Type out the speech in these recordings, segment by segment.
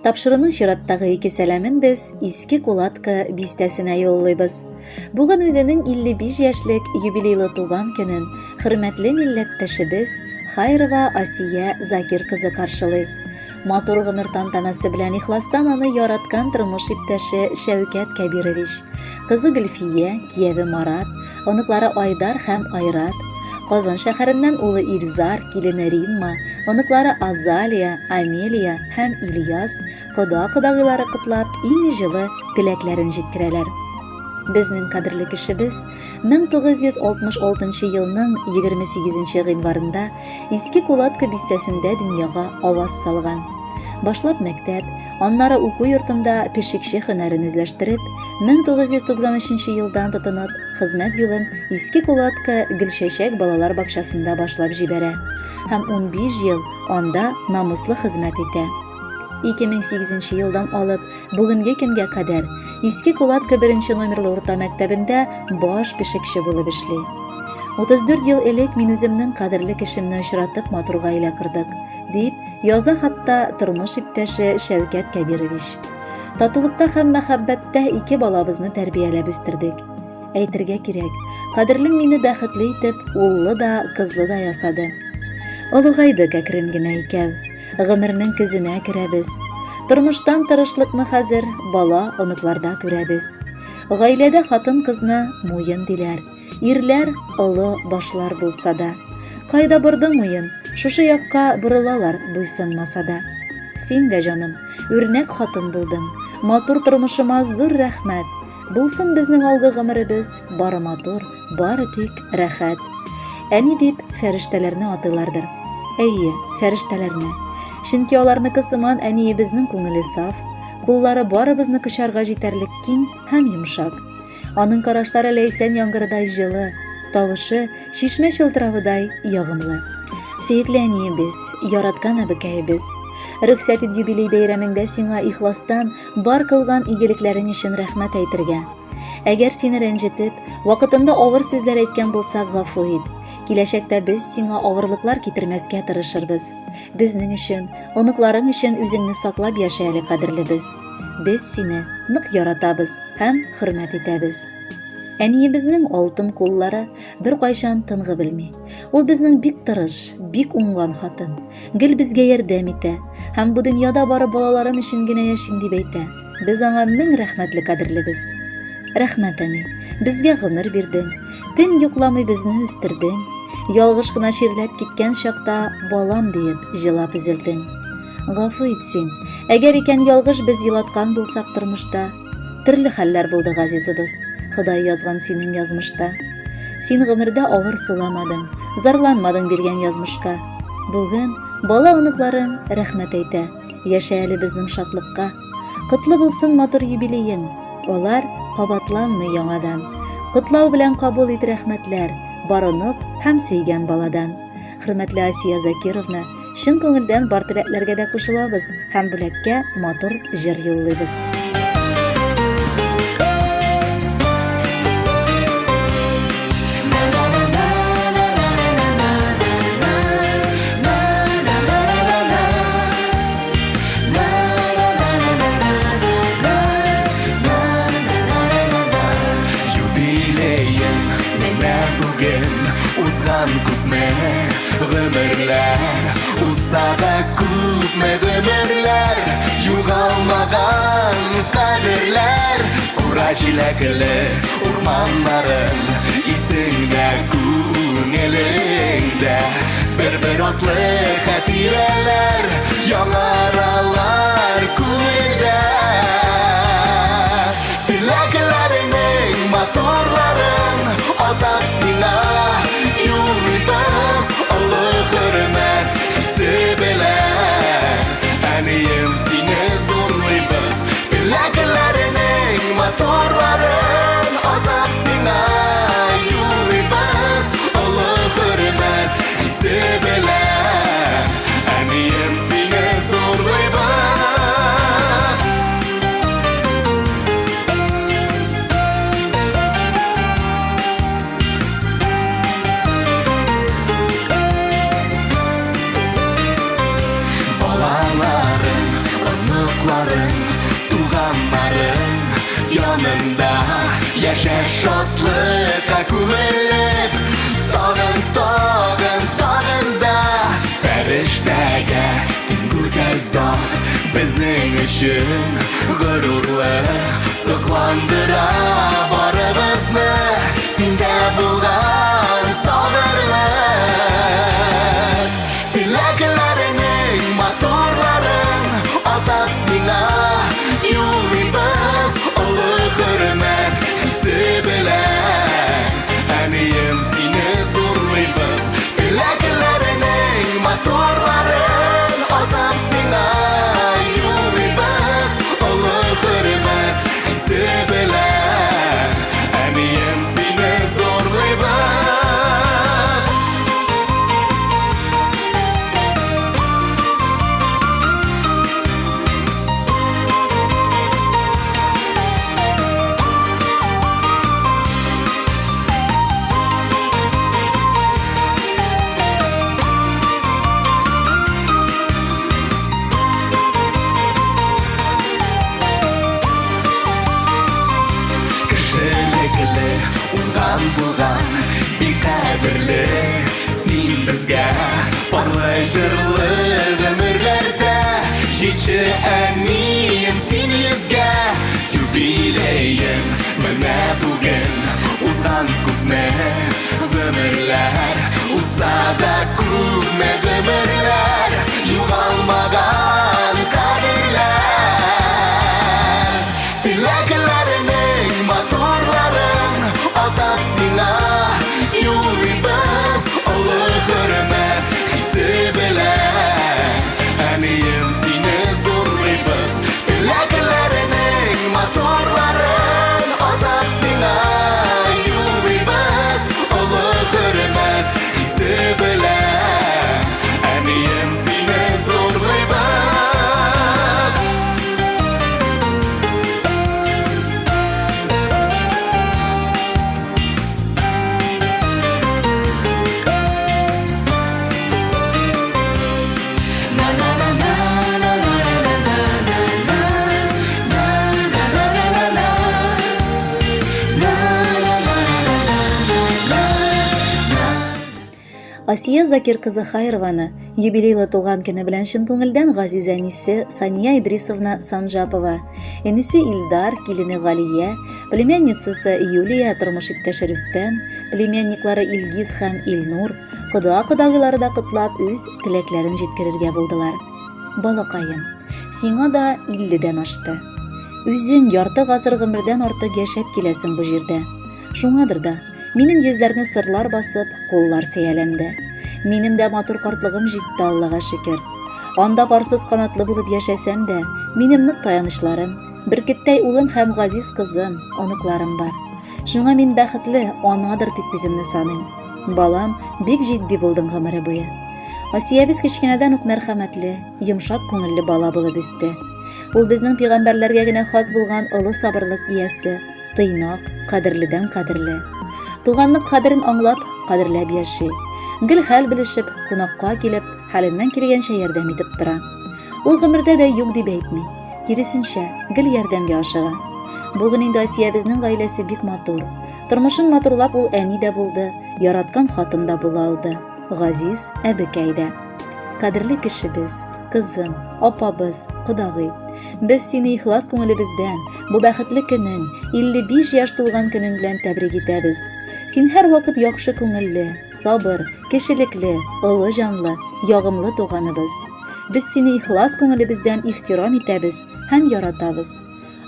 Тапшыруның чираттагы 2 сәламен без Иске Кулатка бистәсенә юллыйбыз. Бүген үзенең 55 яшьлек юбилейлы туган көнен хөрмәтле милләттәшебез Хайрова Асия Закир кызы каршылый. Матур гомер тантанасы белән ихластан аны яраткан тормыш иптәше Шәүкәт Кәбирович, кызы Гөлфия, кияве Марат, оныклары Айдар һәм Айрат, Казан шәһәреннән улы Илзар, килене Римма, оныклары Азалия, Амелия һәм Ильяс кода-кодагыйлары котлап иң җылы теләкләрен җиткерәләр. Безнең кадерле кешебез 1966 елның 28 гыйнварында Иске Кулатка бистәсендә дөньяга аваз салган. Башлап мәктәп, аннары уку йортында пешекче һөнәрен үзләштереп, 1993 елдан тотынып, хезмәт юлын Иске Кулатка Гөлчәчәк балалар бакчасында башлап җибәрә һәм 15 ел анда намуслы хезмәт итә. 2008 елдан алып бүгенге көнгә кадәр Иске Кулатка 1 номерлы урта мәктәбендә баш пешекче булып эшли. 34 ел элек мин үземнең кадерле кешемне очратып матур гаилә кырдык, дип яза хатта тормыш иптәше Шәүкәт Кәбирович. Татулыкта һәм мәхәббәттә 2 балабызны тәрбияләп үстердек. Әйтергә кирәк, кадерлем мине бәхетле итеп, уллы да, кызлы да ясады. Олыгайдык әкрен генә икәү. Гомернең көзенә керәбез. Тормыштан тырышлыкны хәзер бала, оныкларда күрәбез. Гаиләдә хатын-кызны муен диләр. Ирләр олы башлар булса да. Кайда барды муен, шушы якка борылалар буйсынмаса да. Син дә, җаным, үрнәк хатын булдың. Матур тормышыма зур рәхмәт. Булсын безнең алгы гомеребез бары матур, бары тик рәхәт. Әни дип фәрештәләрне атыйлардыр. Әйе, фәрештәләрне. Чөнки аларныкы сыман әниебезнең күңеле саф, куллары барыбызны кычарга җитәрлек киң һәм йомшак. Аның карашлары ләйсән яңгырдай җылы, тавышы чишмә чылтыравыдай ягымлы. Сөекле әниебез, яраткан әбекәебез, рөхсәт ит юбилей бәйрәмеңдә сиңа ихластан бар кылган игелекләрең өчен рәхмәт әйтергә. Әгәр сине рәнҗетеп, вакытында авыр сүзләр әйткән булсак, гафу ит. Киләчәктә без сиңа авырлыклар китермәскә тырышырбыз. Безнең өчен, оныкларың өчен үзеңне саклап яшә әле, кадерлебез. Без сине нык яратабыз һәм хөрмәт итәбез. Әниебезнең алтын куллары бер кайчан тынгы белми. Ул безнең бик тырыш, бик уңган хатын. Гел безгә ярдәм итә һәм бу дөньяда бары балаларым өчен генә яшим дип әйтә. Без аңа 1000 рәхмәтле, кадерлебез. Рәхмәт, әни, безгә гомер бирдең. Төн йокламый безне үстердең. Ялгыш кына чирләп киткән чакта балам диеп җылап üzелдең. Гафу ит син. Әгәр икән ялгыш без елаткан булсак тормышта, төрле хәлләр булды, газизыбыз. Ходай язган синең язмышта. Син гомердә авыр суламадың, зарланмадың биргән язмышка. Бүген бала оныкларың рәхмәт әйтә. Яшә әле безнең шатлыкка. Котлы булсын матур юбилеең. Алар кабатланмый яңадан. Котлау белән кабул ит рәхмәтләр, барынып һәм сөйгән баладан. Хөрмәтле Асия Закировна, чын күңелдән бар теләкләргә дә кушылабыз һәм бүләккә матур җыр юллыйбыз. Гомерләр, узсада күпме гомерләр, югалмаган кадерләр, кура җиләкле урманнарың, исеңдә күңелеңдә, бер атлы хәтирәләр, яңаралар күңелдә. Теләкләреңнең матурларын атап сиңа юллыйбыз. Хөрмәт хисе белән, әнием сине зурлыйбыз. Теләкләреңнең матурларын атап сиңа юллыйбыз. Олы хөрмәт хисе белән, әнием сине зурлыйбыз. Яшә шатлыкка күмелеп, тагын да фәрештәгә тиң гүзәл зат безнең өчен горурлы сокландыра барыбызны синдә булган сабырлык. Теләкләреңнең матурларын атап сиңа юллыйбыз олы хөрмәт хисе белән. Әнием, сине зурлыйбыз. Теләкләреңнең матурларын атап сиңа юллыйбыз олы хөрмәт хисе белән. Әнием, сине зурлыйбыз. Кешелекле уңган булган тик кадерле син безгә парлы җырлы гомерләрдә җитче әнием син йөзгә юбилеем менә бүген узган күпме гомерләр узса да күпме гомерләр югалмаган кадерләр. Теләкләреңнең матурларын атап сиңа юллыйбыз олы хөрмәт хисе белән. Әнием, сине зурлыйбыз. Теләкләреңнең матурларын атап сиңа юллыйбыз олы хөрмәт хисе белән. Әнием, сине зурлыйбыз. Асия Закир кызы Хайрованы юбилейлы туган көне белән чын күңелдән газиз әнисе Сания Идрисовна Санжапова, энесе Илдар, килене Галия, племянницасы Юлия, тормыш иптәше Рөстәм, племянниклары Илгиз һәм Илнур, кода-кодагылары да котлап үз теләкләрен җиткерергә булдылар. Балакаем, сиңа да 50-дән ашты. Үзең ярты гасыр гомердән артык яшәп киләсең бу җирдә. Шуңадыр да минем йөзләрне сырлар басып, куллар сәяләнде. Минем дә матур картлыгым җитте, Аллага шөкер. Анда парсыз канатлы булып яшәсәм дә, минем нык таянышларым, бөркеттәй улым һәм газиз кызым, оныкларым бар. Шуңа мин бәхетле, анадыр дип үземне саныйм. Балам бик җитди булдым гомере буе. Асиябез кечкенәдән үк мәрхәмәтле, йомшак күңелле бала булып үсте. Ул безнең пәйгамбәрләргә генә хас булган олы сабырлык иясе, тыйнак, кадерледән кадерле. Туганлык кадерен аңлап, кадерләп яши. Гел хәл белешеп, кунакка килеп, хәленнән килгәнчә ярдәм итеп тора. Ул гомердә дә юк дип әйтми, киресенчә, гел ярдәмгә ашыга. Бүген инде Асиябезнең гаиләсе бик матур. Тормышын матурлап ул әни дә булды, яраткан хатын да була алды. Газиз әбекәй дә. Кадерле кешебез, кызым, апабыз, кодагый. Без сине ихлас күңелебездән бу бәхетле көнең, 55 яшь тулган көнең белән тәбрик итәбез. Син һәр вакыт яхшы күңелле, сабыр, кешелекле, олы җанлы, ягымлы туганыбыз. Без сине ихлас күңелебездән ихтирам итәбез һәм яратабыз.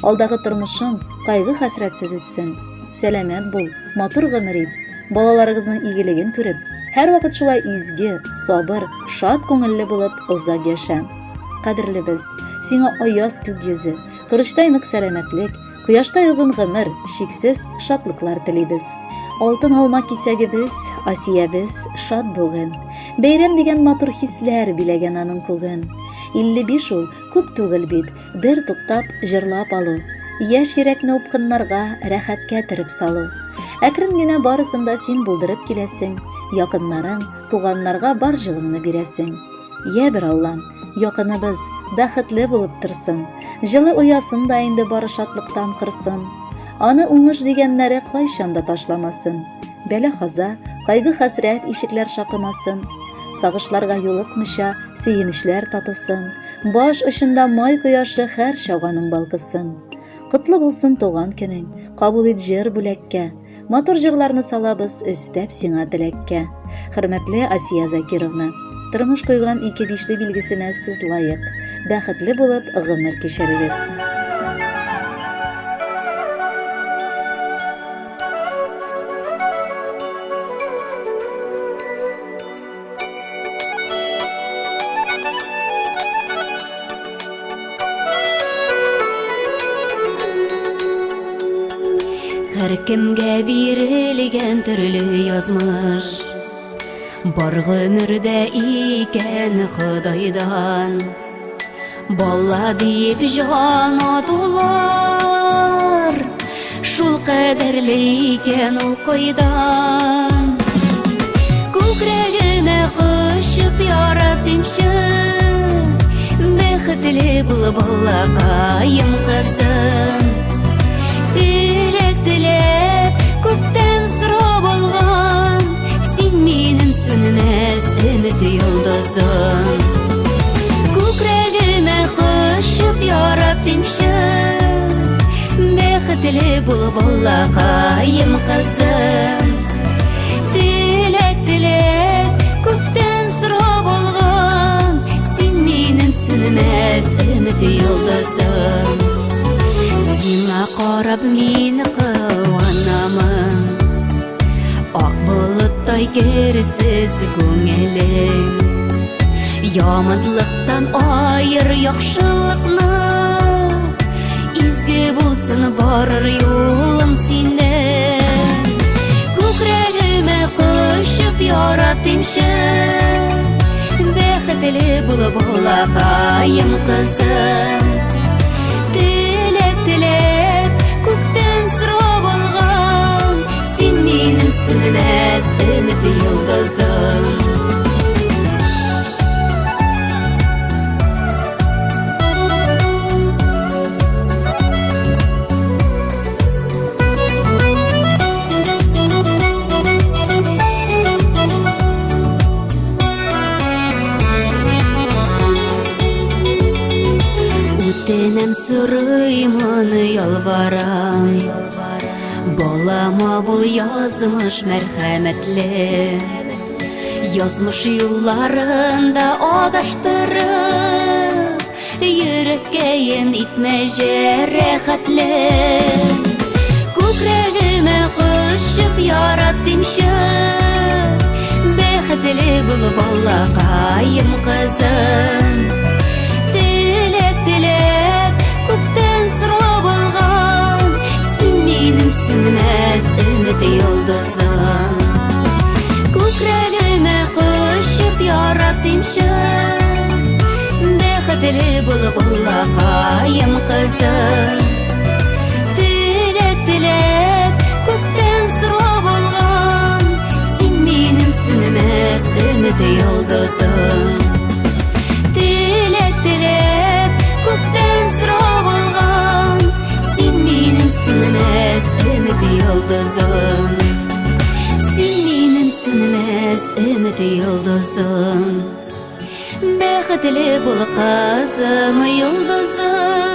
Алдагы тормышың кайгы-хәсрәтсез үтсен. Сәламәт бул, матур гомер ит. Балаларыгызның игелеген күреп, һәр вакыт шулай изге, сабыр, шат күңелле булып озак яшә. Кадерлебез, сиңа аяз күк йөзе, кырыштай нык сәламәтлек, кояштай озын гомер, шиксез шатлыклар телибез. Алтын алма кисәгебез, Асиябез шат бүген. Бәйрәм дигән матур хисләр биләгән аның күген. 55 ул күп түгел бит, бер туктап җырлап алу. Яшь йөрәкне упкыннарга, рәхәткә тереп салу. Әкрен генә барысында син булдырып киләсең, якыннарың, туганнарга бар җылыңны бирәсең. Я бер Аллам, якыныбыз бәхетле булып торсын. Җылы уясын да инде бары шатлыктан кырсын. Аны уңыш дигәннәре кайчан да ташламасын. Бәла-каза, кайгы-хәсрәт ишекләр шакымасын. Сагышларга юлыкмыйча сөенечләр татысын. Баш очында май кояшы һәр чаганың балкысын. Котлы булсын туган көнең, кабул ит җыр бүләккә. Матур җырларны салабыз өстәп сиңа теләккә. Хөрмәтле Асия Закировна, тормыш куйган 2-5 билгесенә сез лайык. Бәхетле булып гомер кичерегез. Her kimge birilgen türlü yazmış, Bar gümürde iken Xudaydan, Balla deyip jan adular, Şul kaderli iken ul koydan. Күкрәгемә кышып яратымчы, Бәхетле бул балакаем кызым. Dilek күктән сорап алган, Син минем сүнмәс өмет йолдызым. Күкрәгемә кышып яратымчы, Бәхетле бул балакаем кызым. Dilek күктән сорап алган, Син минем сүнмәс өмет йолдызым. Сиңа карап мин кыланамын, Ак болыттай керсез күңелең. Яманлыктан айыр яхшылыкны, Изге булсын барыр юлың синең. Күкрәгемә кышып яратымчы, Бәхетле булып балакаем кызым. Күктән сорап алган, Син минем сүнмәс өмет йолдызым. Үтенәм сорыймын ялварам, Балама бул язмыш мәрхәмәтле, Язмыш юлларында адаштырып, Йөрәккәен итмә җәрәхәтле. Күкрәгемә кышып яратымчы, Бәхетле булып балакаем кызым. Күктән сорап алган, Син минем сүнмәс өмет йолдызым. Күкрәгемә кышып яратымчы, Бәхетле булып балакаем кызым. Күктән сорап алган, Син минем сүнмәс өмет йолдызым. Күктән сорап алган, Син минем сүнмәс өмет йолдызым. Син минем сүнмәс өмет йолдызым. Бәхетле бул кызым йолдызым.